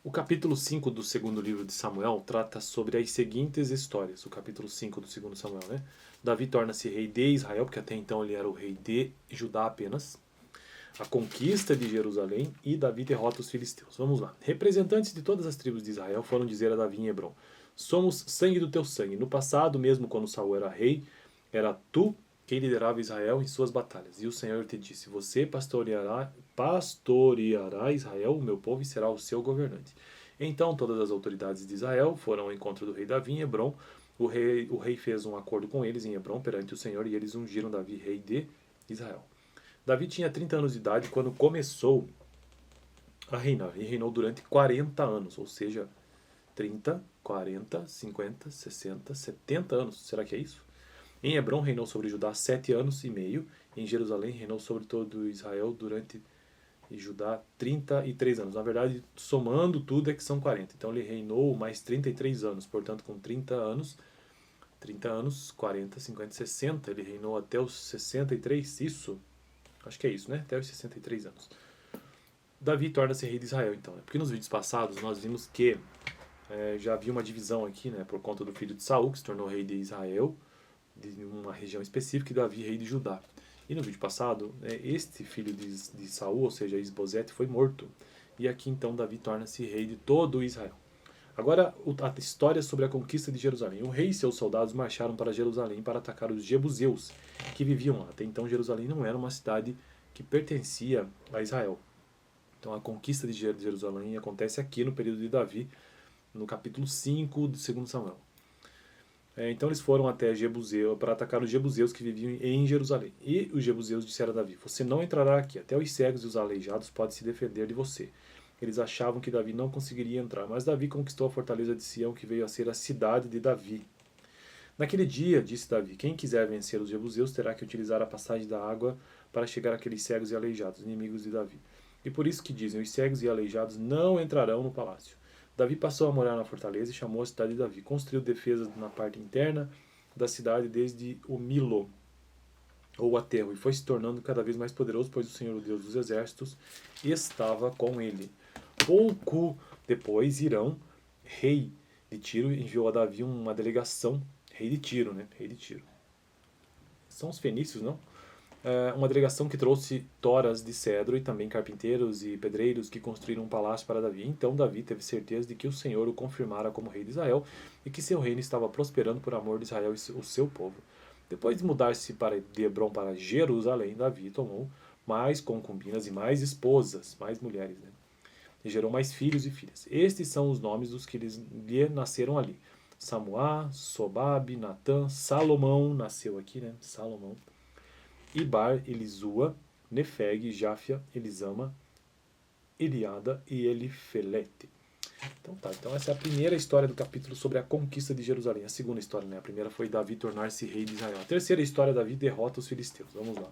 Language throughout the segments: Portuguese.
O capítulo 5 do segundo livro de Samuel trata sobre as seguintes histórias. O capítulo 5 do segundo Samuel, né? Davi torna-se rei de Israel, porque até então ele era o rei de Judá apenas. A conquista de Jerusalém e Davi derrota os filisteus. Vamos lá. Representantes de todas as tribos de Israel foram dizer a Davi em Hebrom: somos sangue do teu sangue. No passado, mesmo quando Saul era rei, era tu quem liderava Israel em suas batalhas. E o Senhor te disse: você pastoreará Israel, o meu povo, e será o seu governante. Então todas as autoridades de Israel foram ao encontro do rei Davi em Hebrom. O rei fez um acordo com eles em Hebrom perante o Senhor, e eles ungiram Davi rei de Israel. Davi tinha 30 anos de idade quando começou a reinar, e reinou durante 40 anos, ou seja, 30, 40, 50, 60, 70 anos. Será que é isso? Em Hebrom reinou sobre Judá 7 anos e meio. Em Jerusalém reinou sobre todo Israel durante Judá 33 anos. Na verdade, somando tudo é que são 40. Então ele reinou mais 33 anos. Portanto, com 30 anos, 40, 50, 60. Ele reinou até os 63, isso? Acho que é isso, né? Até os 63 anos. Davi torna-se rei de Israel, então. Porque nos vídeos passados nós vimos que já havia uma divisão aqui, né? Por conta do filho de Saul, que se tornou rei de Israel, de uma região específica, e Davi rei de Judá. E no vídeo passado, este filho de Saul, ou seja, Isbosete, foi morto. E aqui então Davi torna-se rei de todo Israel. Agora a história sobre a conquista de Jerusalém. O rei e seus soldados marcharam para Jerusalém para atacar os jebuseus que viviam lá. Até então Jerusalém não era uma cidade que pertencia a Israel. Então a conquista de Jerusalém acontece aqui no período de Davi, no capítulo 5 do 2 Samuel. Então eles foram até Jebuseu para atacar os jebuseus que viviam em Jerusalém. E os jebuseus disseram a Davi: você não entrará aqui, até os cegos e os aleijados podem se defender de você. Eles achavam que Davi não conseguiria entrar, mas Davi conquistou a fortaleza de Sião, que veio a ser a cidade de Davi. Naquele dia, disse Davi, quem quiser vencer os jebuseus terá que utilizar a passagem da água para chegar àqueles cegos e aleijados, inimigos de Davi. E por isso que dizem, os cegos e aleijados não entrarão no palácio. Davi passou a morar na fortaleza e chamou a cidade de Davi. Construiu defesas na parte interna da cidade desde o Milo, ou aterro, e foi se tornando cada vez mais poderoso, pois o Senhor, o Deus dos exércitos, estava com ele. Pouco depois, Irão, rei de Tiro, enviou a Davi uma delegação, rei de Tiro, né? Rei de Tiro. São os fenícios, não? Uma delegação que trouxe toras de cedro e também carpinteiros e pedreiros que construíram um palácio para Davi. Então Davi teve certeza de que o Senhor o confirmara como rei de Israel e que seu reino estava prosperando por amor de Israel e o seu povo. Depois de mudar-se de Hebrom para Jerusalém, Davi tomou mais concubinas e mais esposas, mais mulheres, né? E gerou mais filhos e filhas. Estes são os nomes dos que lhe nasceram ali. Samuá, Sobabe, Natã, Salomão, nasceu aqui, né? Salomão. Ibar, Elisua, Nefeg, Jáfia, Elisama, Eliada e Elifelete. Então essa é a primeira história do capítulo sobre a conquista de Jerusalém. A segunda história, né? A primeira foi Davi tornar-se rei de Israel. A terceira história, Davi derrota os filisteus. Vamos lá.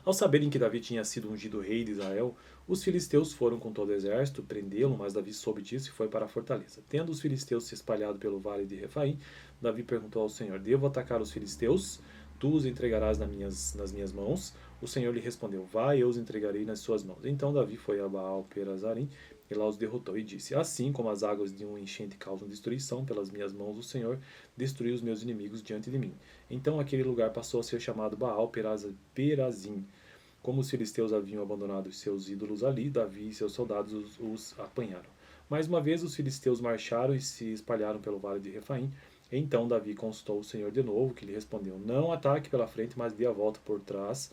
Ao saberem que Davi tinha sido ungido rei de Israel, os filisteus foram com todo o exército prendê-lo, mas Davi soube disso e foi para a fortaleza. Tendo os filisteus se espalhado pelo vale de Refaim, Davi perguntou ao Senhor: devo atacar os filisteus? Tu os entregarás nas minhas mãos. O Senhor lhe respondeu: vai, eu os entregarei nas suas mãos. Então Davi foi a Baal-Perazarim e lá os derrotou e disse: assim como as águas de um enchente causam destruição, pelas minhas mãos o Senhor destruiu os meus inimigos diante de mim. Então aquele lugar passou a ser chamado Baal-Perazim. Como os filisteus haviam abandonado os seus ídolos ali, Davi e seus soldados os apanharam. Mais uma vez os filisteus marcharam e se espalharam pelo vale de Refaim. Então Davi consultou o Senhor de novo, que lhe respondeu: não ataque pela frente, mas dê a volta por trás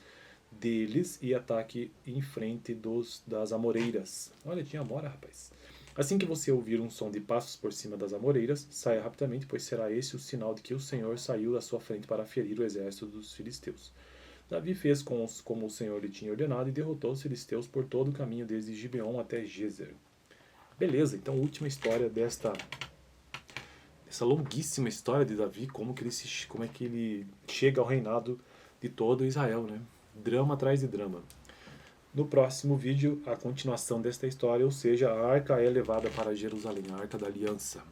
deles e ataque em frente das amoreiras. Olha, tinha amora, rapaz. Assim que você ouvir um som de passos por cima das amoreiras, saia rapidamente, pois será esse o sinal de que o Senhor saiu da sua frente para ferir o exército dos filisteus. Davi fez como o Senhor lhe tinha ordenado e derrotou os filisteus por todo o caminho desde Gibeon até Gezer. Beleza, então última história dessa longuíssima história de Davi, como é que ele chega ao reinado de todo Israel, né? Drama atrás de drama. No próximo vídeo, a continuação desta história, ou seja, a arca é levada para Jerusalém, a arca da aliança.